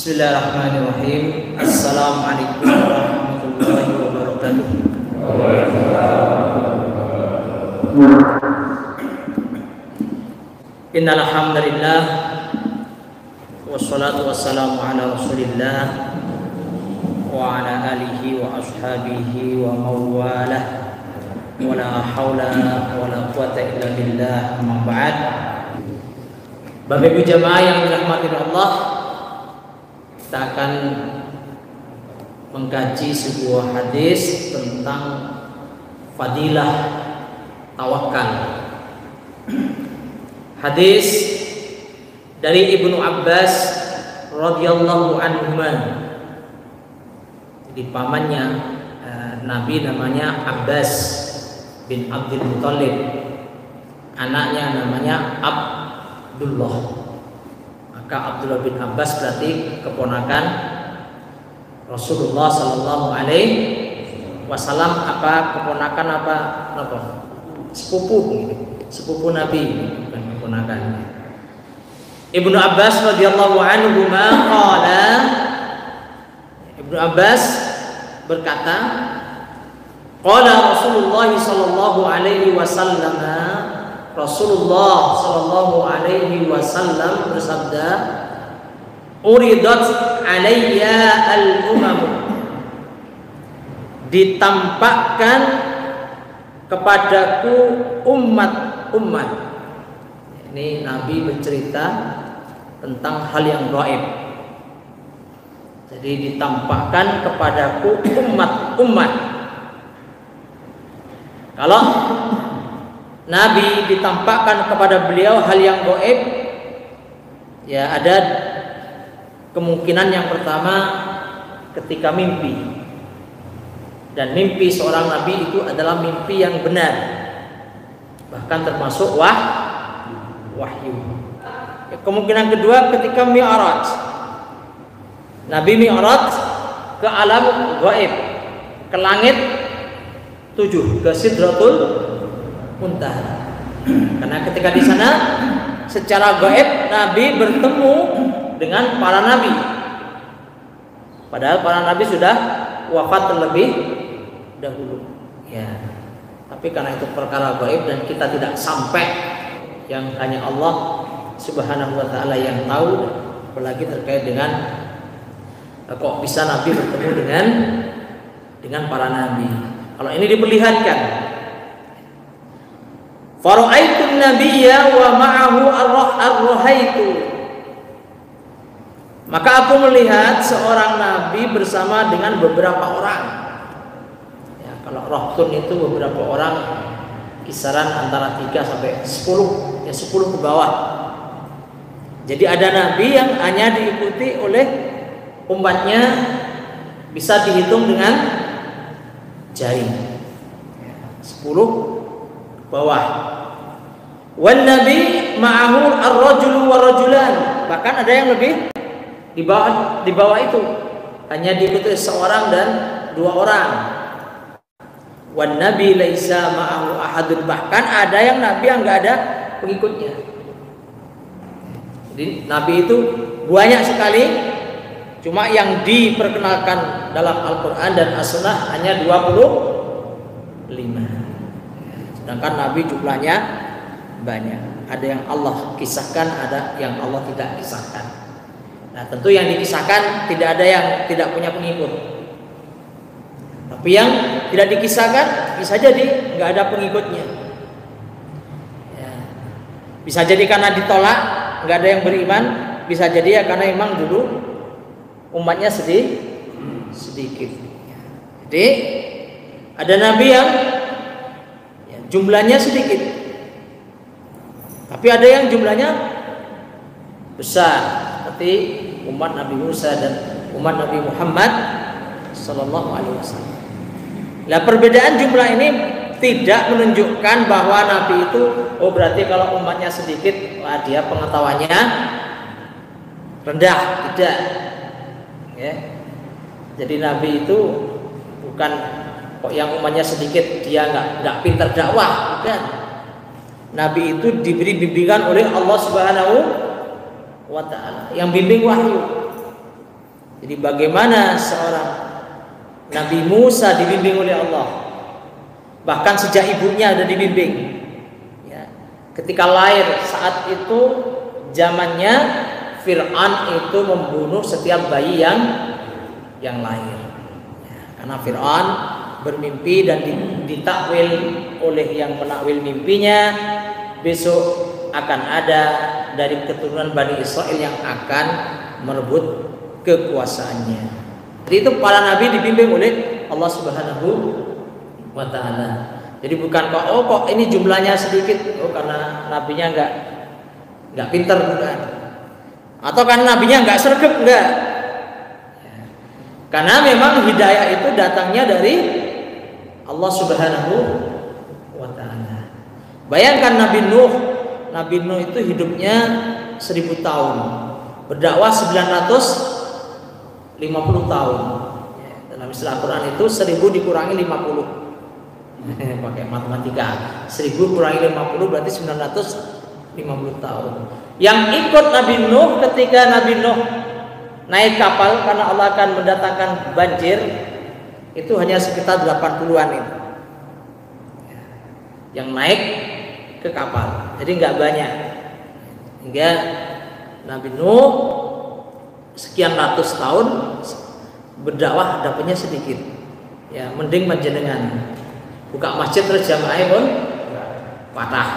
Bismillahirrahmanirrahim. Assalamualaikum warahmatullahi wabarakatuh. Innal hamdalillah wassalatu wassalamu ala Rasulillah wa ala alihi wa ashabihi wa mawalah wala haula wala quwata illa billah. Amma ba'd. Bapak Ibu jamaah yang dirahmati Allah, kita akan mengkaji sebuah hadis tentang fadilah tawakal. Hadis dari Ibnu Abbas radhiyallahu anhuma. Jadi pamannya Nabi namanya Abbas bin Abdul Muthalib, anaknya namanya Abdullah. Maka Abdullah bin Abbas berarti keponakan Rasulullah Sallallahu Alaihi Wasallam. Apa keponakan apa? Sepupu Nabi, bukan keponakan. Ibnu Abbas radhiyallahu anhu qala, Ibnu Abbas berkata, qala Rasulullah Sallallahu Alaihi Wasallam, Rasulullah Sallallahu Alaihi Wasallam bersabda, uridat alayya al-umam, ditampakkan kepadaku umat-umat. Ini Nabi bercerita tentang hal yang gaib. Jadi ditampakkan kepadaku umat-umat. Kalau Nabi ditampakkan kepada beliau hal yang gaib, ya ada kemungkinan yang pertama ketika mimpi. Dan mimpi seorang nabi itu adalah mimpi yang benar, bahkan termasuk wahyu. Ya, kemungkinan kedua ketika mi'raj. Nabi mi'raj ke alam gaib, ke langit 7, ke Sidratul Muntaha. Karena ketika di sana secara gaib Nabi bertemu dengan para nabi. Padahal para nabi sudah wafat terlebih dahulu. Ya. Tapi karena itu perkara gaib dan kita tidak sampai, yang hanya Allah Subhanahu wa taala yang tahu, apalagi terkait dengan kok bisa Nabi bertemu dengan para nabi. Kalau ini diperlihatkan, fara'aitun nabiyya wa ma'ahu ar-rahaitu, maka aku melihat seorang nabi bersama dengan beberapa orang. Ya, kalau rahtun itu beberapa orang, kisaran antara 3 sampai 10, ya 10 ke bawah. Jadi ada nabi yang hanya diikuti oleh umatnya, bisa dihitung dengan jari, 10 bawah. Wan nabi ma'ahu ar-rajulu wa rajulan, bahkan ada yang lebih di bawah itu, hanya diikuti seorang dan 2 orang. Wan nabi laisa ma'ahu ahadun, bahkan ada yang nabi yang enggak ada pengikutnya. Jadi nabi itu banyak sekali, cuma yang diperkenalkan dalam Al-Qur'an dan As-Sunnah hanya 25. Sedangkan nabi jumlahnya banyak. Ada yang Allah kisahkan, ada yang Allah tidak kisahkan. Nah, tentu yang dikisahkan tidak ada yang tidak punya pengikut. Tapi yang tidak dikisahkan bisa jadi nggak ada pengikutnya. Ya. Bisa jadi karena ditolak, nggak ada yang beriman. Bisa jadi ya karena memang dulu umatnya sedikit. Jadi ada nabi yang jumlahnya sedikit, tapi ada yang jumlahnya besar, seperti umat Nabi Musa dan umat Nabi Muhammad Sallallahu Alaihi Wasallam. Nah, perbedaan jumlah ini tidak menunjukkan bahwa Nabi itu, oh berarti kalau umatnya sedikit, wah dia pengetahuannya rendah. Tidak. Ya. Jadi Nabi itu bukan kok yang umatnya sedikit dia nggak pintar dakwah, bukan. Nabi itu diberi bimbingan oleh Allah Subhanahu wa taala, yang bimbing wahyu. Jadi bagaimana seorang Nabi Musa dibimbing oleh Allah, bahkan sejak ibunya ada dibimbing. Ya. Ketika lahir, saat itu zamannya Fir'aun itu membunuh setiap bayi yang lahir. Ya, karena Fir'aun bermimpi dan ditakwil oleh yang menakwil mimpinya, besok akan ada dari keturunan Bani Israel yang akan merebut kekuasaannya. Jadi itu para nabi dibimbing oleh Allah Subhanahu wa taala. Jadi bukan kok ini jumlahnya sedikit, karena nabinya enggak pintar, bukan. Atau karena nabinya enggak sregep, enggak. Karena memang hidayah itu datangnya dari Allah Subhanahu wa taala. Bayangkan Nabi Nuh itu hidupnya 1000 tahun, berdakwah 950 tahun. Dalam istilah Quran itu 1000 dikurangi 50. Pakai matematika. 1000 kurangi 50 berarti 950 tahun. Yang ikut Nabi Nuh ketika Nabi Nuh naik kapal karena Allah akan mendatangkan banjir, itu hanya sekitar 80-an itu. Yang naik ke kapal. Jadi nggak banyak. Hingga Nabi Nuh sekian ratus tahun berdakwah dapatnya sedikit. Ya, mending panjenengan buka masjid terus jamaah pun patah.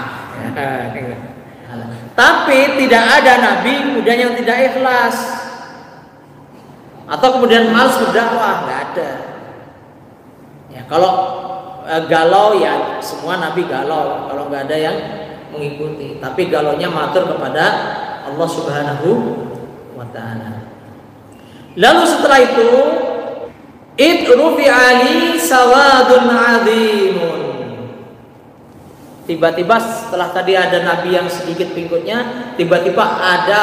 Tapi tidak ada nabi kemudian yang tidak ikhlas atau kemudian malas berdakwah, nggak ada. Ya, kalau galau ya semua nabi galau kalau nggak ada yang mengikuti. Tapi galaunya matur kepada Allah Subhanahu wa taala. Lalu setelah itu idrufi ali sawadun azimun. Tiba-tiba setelah tadi ada nabi yang sedikit pengikutnya, tiba-tiba ada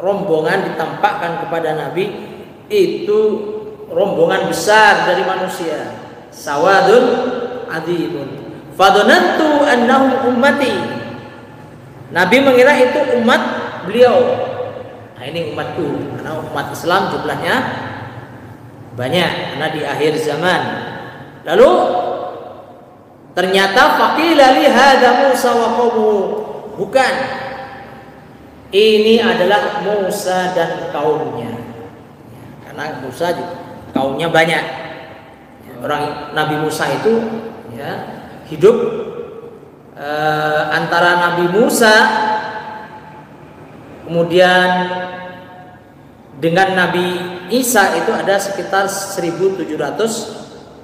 rombongan ditampakkan kepada nabi, itu rombongan besar dari manusia. Sawadun azimun. Fadhanantu annahu ummati. Nabi mengira itu umat beliau. Nah, ini umatku, karena umat Islam jumlahnya banyak karena di akhir zaman. Lalu ternyata faqila li hadza Musa wa qaumuhu. Bukan. Ini adalah Musa dan kaumnya. Karena Musa kaumnya banyak. Orang Nabi Musa itu ya hidup antara Nabi Musa kemudian dengan Nabi Isa itu ada sekitar 1700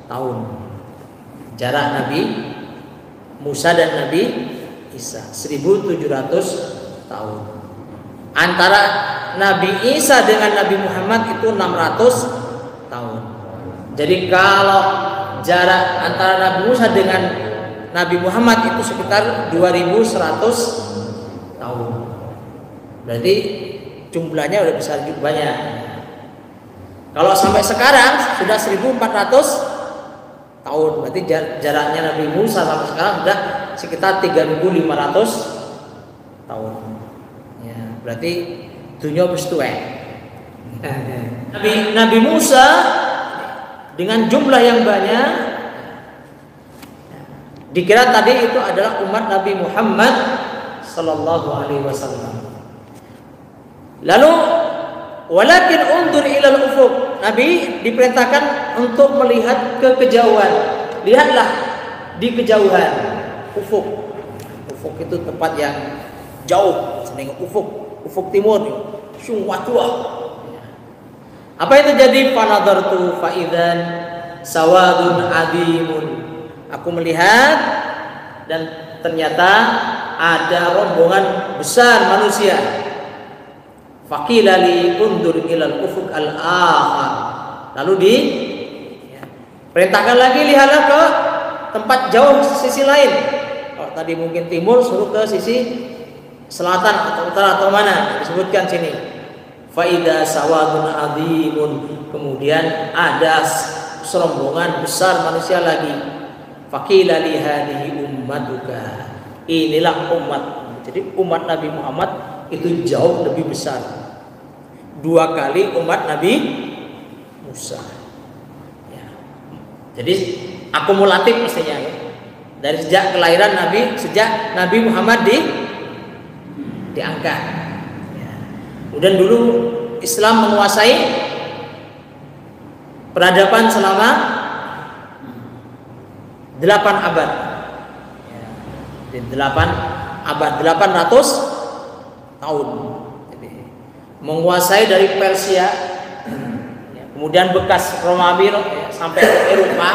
tahun. Jarak Nabi Musa dan Nabi Isa 1700 tahun. Antara Nabi Isa dengan Nabi Muhammad itu 600 tahun. Jadi kalau jarak antara Nabi Musa dengan Nabi Muhammad itu sekitar 2100 tahun. Berarti jumlahnya udah besar juga banyak. Kalau sampai sekarang sudah 1400 tahun. Berarti jaraknya Nabi Musa sampai sekarang sudah sekitar 3500 tahun. Ya, berarti dunia wis tuwek. Nabi Musa dengan jumlah yang banyak dikira tadi itu adalah umat Nabi Muhammad sallallahu alaihi wasallam. Lalu walakin undur ilal ufuq. Nabi diperintahkan untuk melihat ke kejauhan. Lihatlah di kejauhan. Ufuk. Ufuk itu tempat yang jauh. Seneng ufuk timur. Semua tua. Apa itu jadi? Fanadartu faidan sawadun adimun. Aku melihat dan ternyata ada rombongan besar manusia. Faqila li undur ilal ufuq al-akhar. Lalu perintahkan lagi lihatlah ke tempat jauh sisi lain. Kalau tadi mungkin timur, suruh ke sisi selatan atau utara atau mana disebutkan sini. Faida sawadun azimun. Kemudian ada serombongan besar manusia lagi. Faqila li hadhihi ummatuka. Inilah umat. Jadi umat Nabi Muhammad itu jauh lebih besar. 2 kali umat Nabi Musa. Ya. Jadi akumulatif mestinya ya. Dari sejak kelahiran Nabi, sejak Nabi Muhammad diangkat. Ya. Kemudian dulu Islam menguasai peradaban selama 8 abad. Ya. Di 8 abad, 800 tahun. Jadi, menguasai dari Persia, ya, kemudian bekas Romawi ya, sampai ke Eropa,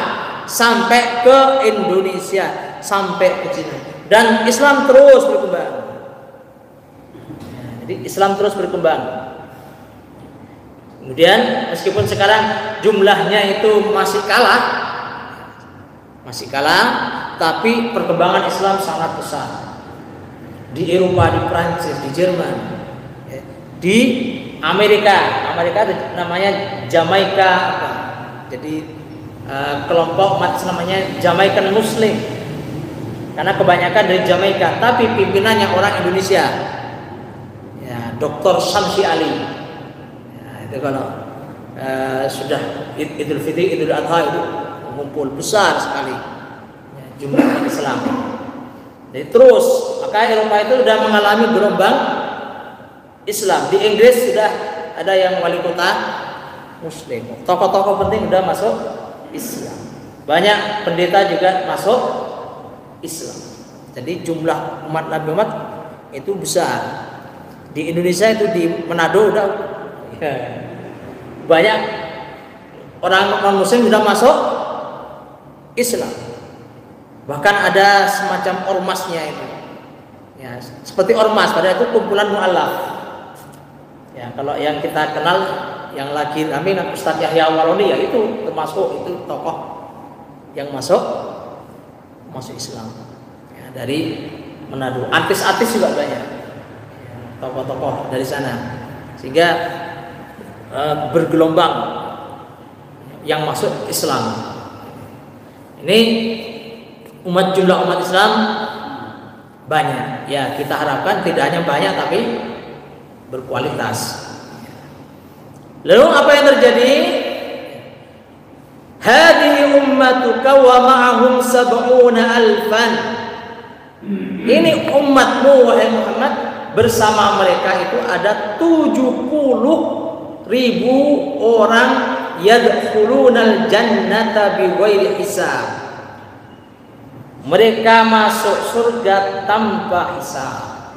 sampai ke Indonesia, sampai ke Cina, dan Islam terus berkembang. Ya, jadi Islam terus berkembang. Kemudian meskipun sekarang jumlahnya itu masih kalah, tapi perkembangan Islam sangat besar. Di Eropa, di Prancis, di Jerman, ya, di Amerika namanya Jamaika, jadi kelompok umat namanya Jamaican Muslim, karena kebanyakan dari Jamaika, tapi pimpinannya orang Indonesia, ya, Dr. Samsi Ali. Ya, itu kalau sudah Idul Fitri, Idul Adha itu mengumpul besar sekali ya, jumlah Islam. Jadi terus, maka Eropa itu sudah mengalami gelombang Islam. Di Inggris sudah ada yang wali kota Muslim, tokoh-tokoh penting sudah masuk Islam. Banyak pendeta juga masuk Islam. Jadi jumlah umat Nabi Muhammad itu besar. Di Indonesia itu di Manado udah ya, banyak orang non Muslim sudah masuk Islam. Bahkan ada semacam ormasnya itu. Ya, seperti ormas, padahal itu kumpulan mu'alaf. Ya, kalau yang kita kenal yang lagi kami Ustaz Yahya Waloni, ya itu termasuk itu tokoh yang masuk Islam ya, dari Manado. Artis-artis juga banyak ya, tokoh-tokoh dari sana, sehingga bergelombang yang masuk Islam. Ini jumlah umat Islam banyak ya, kita harapkan tidak hanya banyak tapi berkualitas. Lalu apa yang terjadi? Hadhihi ummatuka wa ma'ahum sab'una alfan. Ini umatmu wahai Muhammad, bersama mereka itu ada 70.000 orang yadkhulunal jannata bighairi hisab. Mereka masuk surga tanpa hisab.